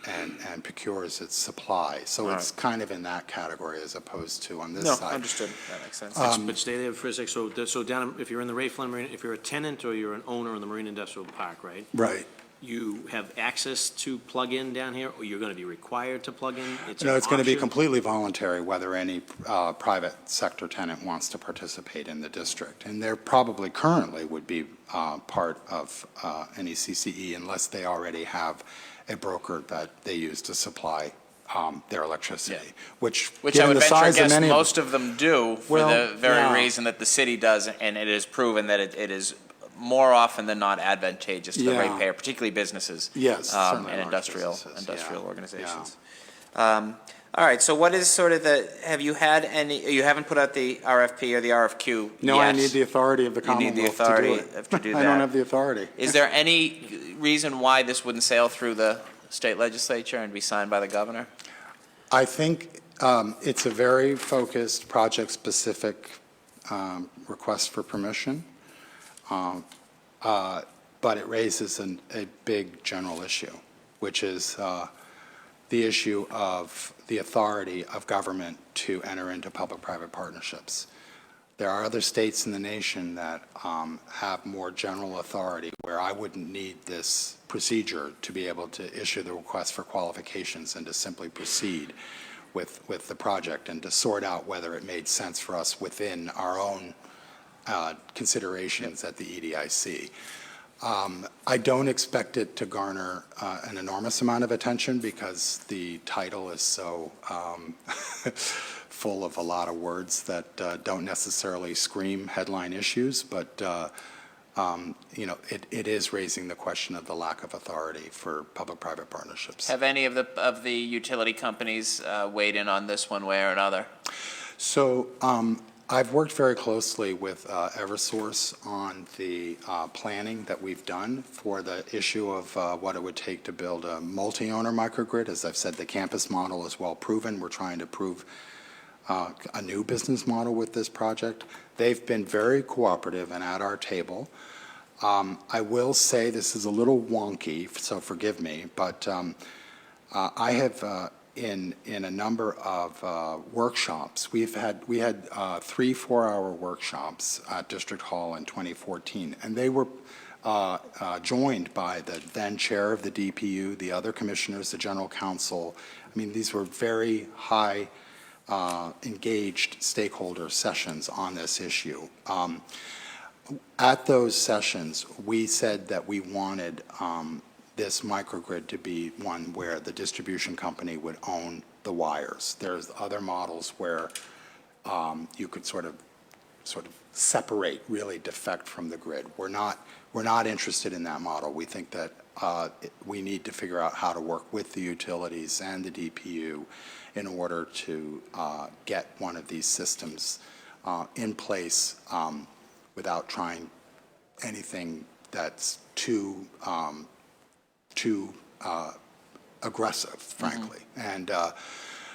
E: procures its supply. So it's kind of in that category as opposed to on this side.
D: No, understood. That makes sense.
A: But stay there for a sec. So down, if you're in the Ray Flynn Marine, if you're a tenant or you're an owner in the Marine Industrial Park, right?
E: Right.
A: You have access to plug in down here, or you're going to be required to plug in?
E: No, it's going to be
A: option?
E: completely voluntary whether any private sector tenant wants to participate in the district. And they're probably currently would be part of any CCE unless they already have a broker that they use to supply their electricity, which
D: I would
E: the
D: venture
E: size
D: guess
E: of many
D: most of them do for the very
E: yeah.
D: reason that the city does, and it is proven that it is more often than not advantageous to the
E: Yeah.
D: ratepayer, particularly businesses.
E: Yes, certainly
D: and
E: large
D: industrial
E: businesses, yeah.
D: organizations. All right, so what is sort of have you had any, you haven't put out the RFP or the RFQ
E: No,
D: yet?
E: I need the authority of the
D: You need
E: Commonwealth
D: the authority
E: to do it.
D: to do
E: I don't
D: that.
E: have the authority.
D: Is there any reason why this wouldn't sail through the state legislature and be signed by the governor?
E: I think It's a very focused, project-specific request for permission, but it raises a big general issue, which is the issue of the authority of government to enter into public-private partnerships. There are other states in the nation that have more general authority where I wouldn't need this procedure to be able to issue the request for qualifications and to simply proceed with the project and to sort out whether it made sense for us within our own considerations at the EDIC. I don't expect it to garner an enormous amount of attention because the title is so full of a lot of words that don't necessarily scream headline issues, but it is raising the question of the lack of authority for public-private partnerships.
D: Have any of the utility companies weighed in on this one way or another?
E: So I've worked very closely with Eversource on the planning that we've done for the issue of what it would take to build a multi-owner microgrid. As I've said, the campus model is well proven. We're trying to prove a new business model with this project. They've been very cooperative and at our table. I will say this is a little wonky, so forgive me, but I have in a number of workshops, we had 3 4-hour workshops at District Hall in 2014, and they were joined by the then chair of the DPU, the other commissioners, the general counsel. I mean, these were very high engaged stakeholder sessions on this issue. At those sessions, we said that we wanted this microgrid to be one where the distribution company would own the wires. There's other models where you could sort of separate really defect from the grid. We're not interested in that model. We think that we need to figure out how to work with the utilities and the DPU in order to get one of these systems in place without trying anything that's too aggressive, frankly. And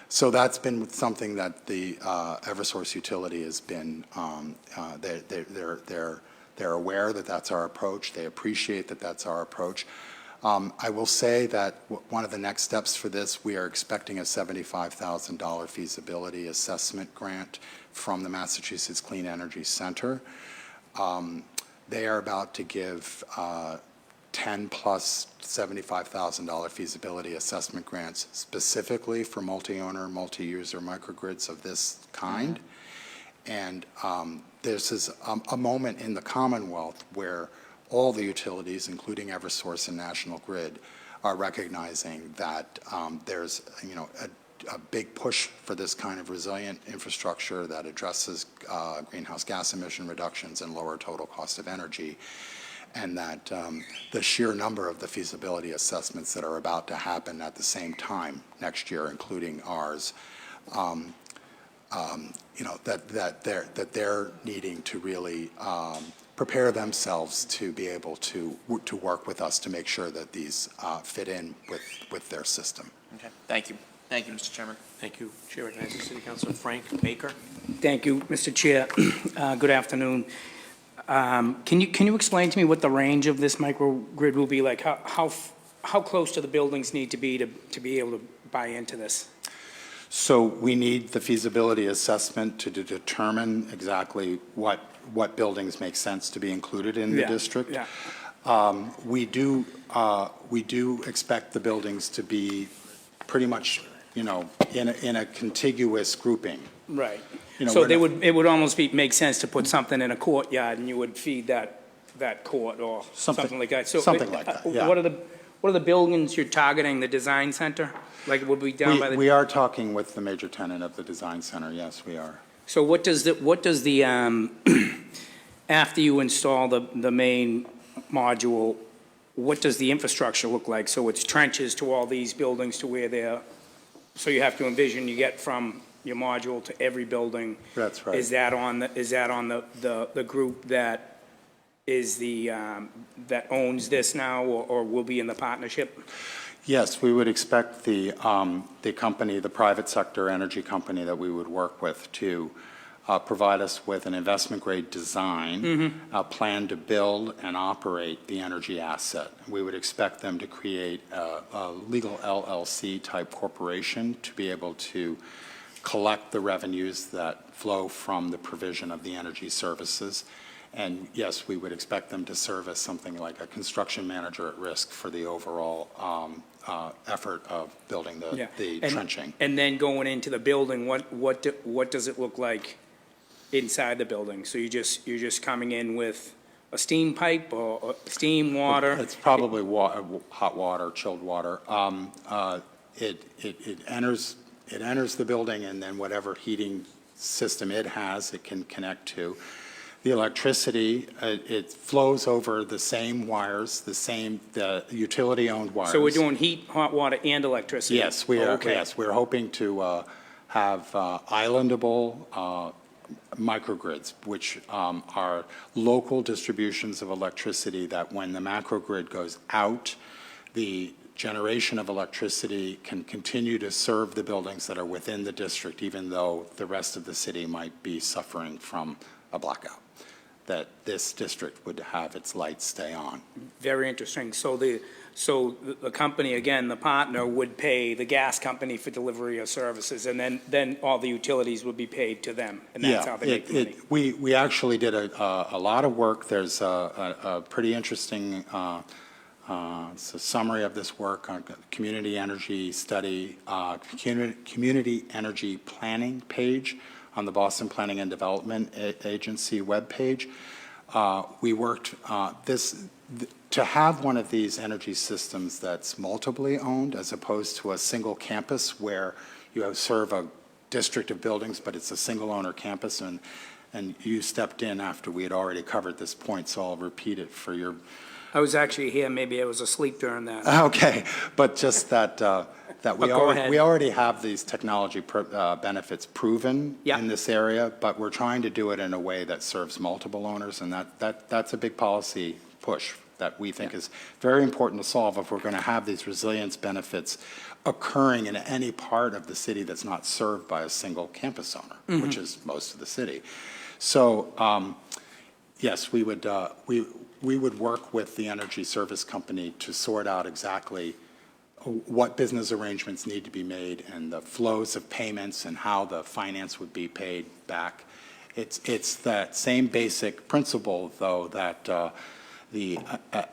E: so that's been something that the Eversource utility has been, they're aware that that's our approach. They appreciate that that's our approach. I will say that one of the next steps for this, we are expecting a $75,000 feasibility assessment grant from the Massachusetts Clean Energy Center. They are about to give 10 plus $75,000 feasibility assessment grants specifically for multi-owner, multi-user microgrids of this kind. And this is a moment in the Commonwealth where all the utilities, including Eversource and National Grid, are recognizing that there's a big push for this kind of resilient infrastructure that addresses greenhouse gas emission reductions and lower total cost of energy, and that the sheer number of the feasibility assessments that are about to happen at the same time next year, including ours, that they're needing to really prepare themselves to be able to work with us to make sure that these fit in with their system.
D: Okay, thank you. Thank you, Mr. Chairman.
A: Thank you. Chair recognizes City Councilor Frank Baker.
F: Thank you, Mr. Chair. Good afternoon. Can you explain to me what the range of this microgrid will be like? How close do the buildings need to be able to buy into this?
E: So we need the feasibility assessment to determine exactly what buildings make sense to be included in the district.
F: Yeah.
E: We do expect the buildings to be pretty much, in a contiguous grouping.
F: Right. So it would almost make sense to put something in a courtyard and you would feed that court or something like that. So
E: something like that, yeah.
F: What are the buildings you're targeting, the design center? Like, would be down by the...
E: We are talking with the major tenant of the design center, yes, we are.
F: So what does the after you install the main module, what does the infrastructure look like? So it's trenches to all these buildings to where they're, so you have to envision you get from your module to every building.
E: That's right.
F: Is that on the group that is that owns this now or will be in the partnership?
E: Yes, we would expect the company, the private sector energy company that we would work with to provide us with an investment-grade design, a plan to build and operate the energy asset. We would expect them to create a legal LLC-type corporation to be able to collect the revenues that flow from the provision of the energy services. And yes, we would expect them to serve as something like a construction manager at risk for the overall effort of building the trenching.
F: And then going into the building, what does it look like inside the building? So you're just coming in with a steam pipe or steam water?
E: It's probably hot water, chilled water. It enters the building, and then whatever heating system it has, it can connect to. The electricity, it flows over the same wires, the utility-owned wires.
F: So we're doing heat, hot water, and electricity?
E: Yes, we are.
F: Okay.
E: Yes, we're hoping to have islandable microgrids, which are local distributions of electricity that when the macrogrid goes out, the generation of electricity can continue to serve the buildings that are within the district, even though the rest of the city might be suffering from a blackout, that this district would have its lights stay on.
F: Very interesting. So the company, again, the partner, would pay the gas company for delivery of services, and then all the utilities would be paid to them, and that's how they make the money.
E: We actually did a lot of work. There's a pretty interesting it's a summary of this work on community energy study, community energy planning page on the Boston Planning and Development Agency webpage. We worked to have one of these energy systems that's multiply owned as opposed to a single campus where you serve a district of buildings, but it's a single owner campus, and you stepped in after we had already covered this point, so I'll repeat it for your.
F: I was actually here, maybe I was asleep during that.
E: Okay, but just that we
F: Go ahead.
E: we already have these technology benefits proven in this area, but we're trying to do it in a way that serves multiple owners, and that's a big policy push that we think is very important to solve if we're going to have these resilience benefits occurring in any part of the city that's not served by a single campus owner, which is most of the city. So, yes, we would work with the energy service company to sort out exactly what business arrangements need to be made and the flows of payments and how the finance would be paid back. It's that same basic principle, though, that the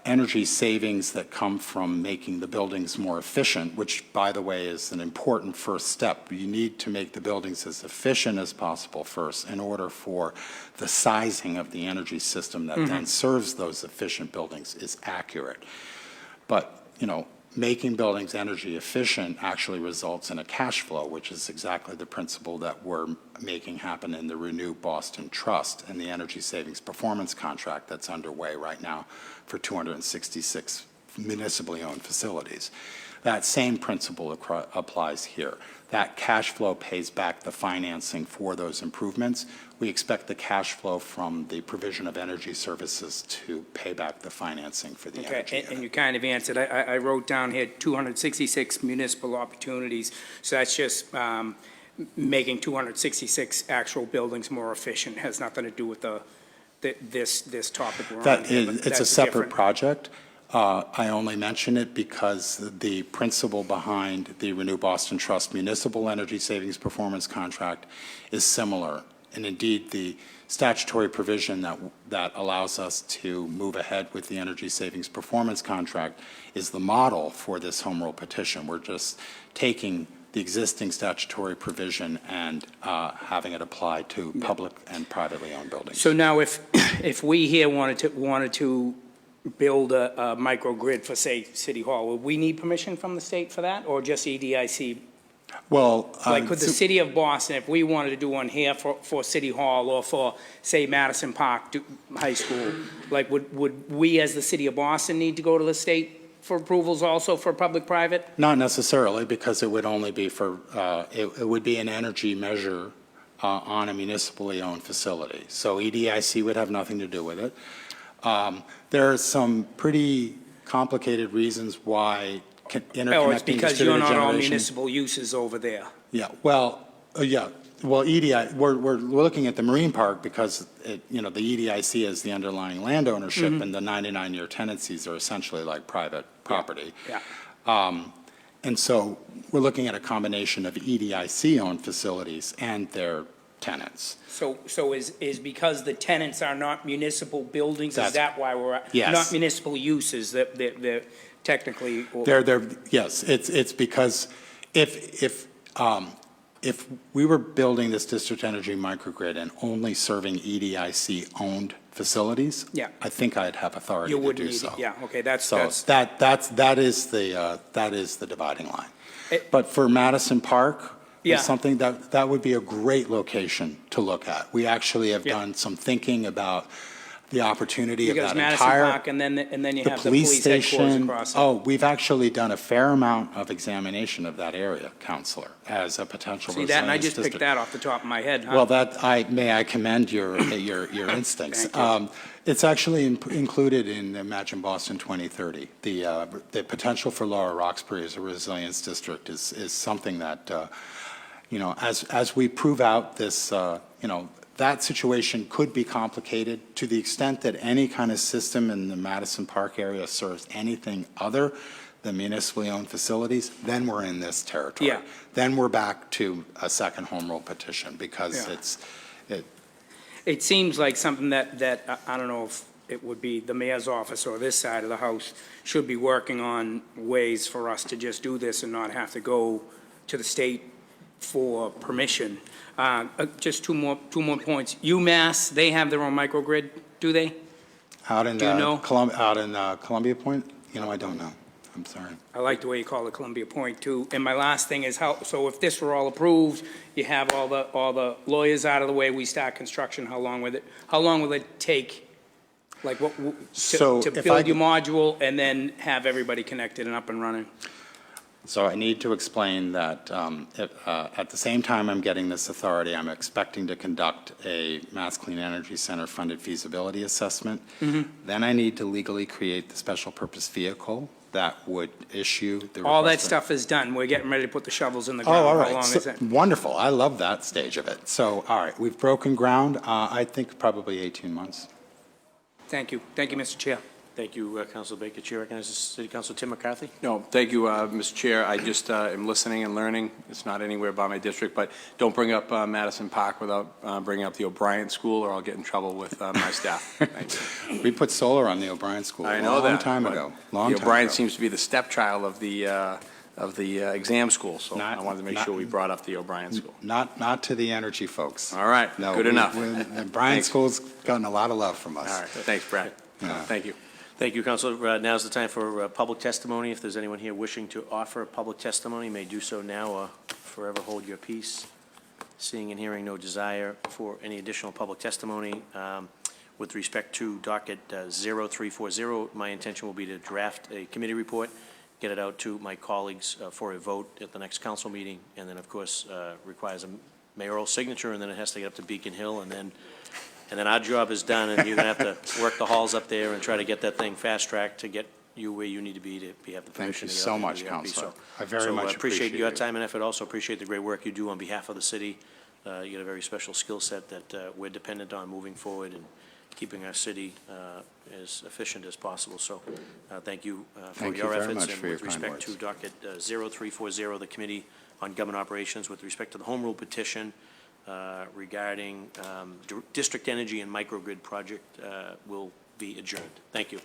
E: energy savings that come from making the buildings more efficient, which, by the way, is an important first step. You need to make the buildings as efficient as possible first in order for the sizing of the energy system that then serves those efficient buildings is accurate. But, making buildings energy efficient actually results in a cash flow, which is exactly the principle that we're making happen in the Renew Boston Trust and the energy savings performance contract that's underway right now for 266 municipally owned facilities. That same principle applies here. That cash flow pays back the financing for those improvements. We expect the cash flow from the provision of energy services to pay back the financing for the energy unit.
F: And you kind of answered. I wrote down here 266 municipal opportunities. So that's just making 266 actual buildings more efficient. It has nothing to do with this topic we're on here,
E: It's a separate project. I only mention it because the principle behind the Renew Boston Trust Municipal Energy Savings Performance Contract is similar. And indeed, the statutory provision that allows us to move ahead with the Energy Savings Performance Contract is the model for this home rule petition. We're just taking the existing statutory provision and having it apply to public and privately owned buildings.
F: So now if we here wanted to build a microgrid for, say, City Hall, would we need permission from the state for that, or just EDIC?
E: Well,
F: Could the city of Boston, if we wanted to do one here for City Hall or for, say, Madison Park High School, would we as the city of Boston need to go to the state for approvals also for public-private?
E: Not necessarily, because it would only be for, it would be an energy measure on a municipally owned facility. So EDIC would have nothing to do with it. There are some pretty complicated reasons why interconnecting
F: Oh, it's because
E: distributed
F: you're not all
E: generation.
F: municipal uses over there.
E: Yeah, well, EDI, we're looking at the marine park because it, the EDIC is the underlying land ownership, and the 99-year tenancies are essentially like private property.
F: Yeah.
E: And so we're looking at a combination of EDIC-owned facilities and their tenants.
F: So is because the tenants are not municipal buildings, is
E: That's-
F: that why we're,
E: Yes.
F: not municipal uses, that they're technically?
E: Yes, it's because if we were building this district energy microgrid and only serving EDIC-owned facilities,
F: Yeah.
E: I think I'd have authority
F: You
E: to
F: wouldn't
E: do
F: need
E: so.
F: it, yeah, okay, that's.
E: So that is the dividing line.
F: It-
E: But for Madison Park,
F: Yeah.
E: is something that would be a great location to look at. We actually have
F: Yeah.
E: done some thinking about the opportunity of
F: Because
E: that
F: Madison
E: entire.
F: Park, and then you
E: The
F: have the
E: police
F: police headquarters
E: station,
F: across it.
E: we've actually done a fair amount of examination of that area, Counselor, as a potential
F: See that, and I
E: resilience
F: just picked
E: district.
F: that off the top of my head, huh?
E: Well, may I commend your instincts.
F: Thank you.
E: It's actually included in Imagine Boston 2030. The potential for Lower Roxbury as a resilience district is something that, as we prove out this, that situation could be complicated to the extent that any kind of system in the Madison Park area serves anything other than municipally owned facilities, then we're in this territory.
F: Yeah.
E: Then we're back to a second home rule petition because
F: Yeah. It seems like something that I don't know if it would be the mayor's office or this side of the house should be working on ways for us to just do this and not have to go to the state for permission. Just two more points. UMass, they have their own microgrid, do they?
E: out in
F: Do you know?
E: Columbia Point, I don't know. I'm sorry.
F: I like the way you call it Columbia Point, too. And my last thing is so if this were all approved, you have all the lawyers out of the way, we start construction, how long will it take? Like,
E: So
F: to
E: if I
F: build your
E: could-
F: module and then have everybody connected and up and running?
E: So I need to explain that at the same time I'm getting this authority, I'm expecting to conduct a Mass Clean Energy Center funded feasibility assessment. Then I need to legally create the special purpose vehicle that would issue the.
F: All that
E: request for-
F: stuff is done. We're getting ready to put the shovels in the
E: Oh,
F: ground.
E: all
F: How
E: right.
F: long
E: So-
F: is it?
E: Wonderful. I love that stage of it. So, all right, we've broken ground. I think probably 18 months.
F: Thank you. Thank you, Mr. Chair.
A: Thank you, Councilor Baker. Chair recognizes City Councilor Tim McCarthy.
G: No, thank you, Mr. Chair. I just am listening and learning. It's not anywhere by my district, but don't bring up Madison Park without bringing up the O'Brien School, or I'll get in trouble with my staff. Thank you.
E: We put solar on the O'Brien School
G: I know that.
E: a long time
G: but
E: ago.
G: The
E: Long time
G: O'Brien
E: ago.
G: seems to be the stepchild of the exam school, so I wanted to make sure we brought up the O'Brien School.
E: Not to the energy folks.
G: All right,
E: No,
G: good enough.
E: The O'Brien
G: Thanks.
E: School's gotten a lot of love from us.
G: All right, thanks, Brad.
E: Yeah.
G: Thank you.
A: Thank you, Councilor. Now's the time for public testimony. If there's anyone here wishing to offer public testimony, you may do so now or forever hold your peace. Seeing and hearing no desire for any additional public testimony. With respect to docket 0340, my intention will be to draft a committee report, get it out to my colleagues for a vote at the next council meeting, and then, of course, requires a mayoral signature, and then it has to get up to Beacon Hill, and then our job is done, and you're going to have to work the halls up there and try to get that thing fast-tracked to get you where you need to be have the
E: Thank
A: permission
E: you
A: to get
E: so
A: out there
E: much,
A: to the LP.
E: Counselor.
A: So-
E: I very much
A: appreciate your
E: it.
A: time and effort. Also appreciate the great work you do on behalf of the city. You got a very special skill set that we're dependent on moving forward and keeping our city as efficient as possible. So thank you for
E: Thank you
A: your
E: very
A: efforts.
E: much
A: And
E: for your
A: with
E: kind
A: respect to
E: words.
A: docket 0340, the Committee on Government Operations, with respect to the Home Rule petition regarding district energy and microgrid project will be adjourned. Thank you.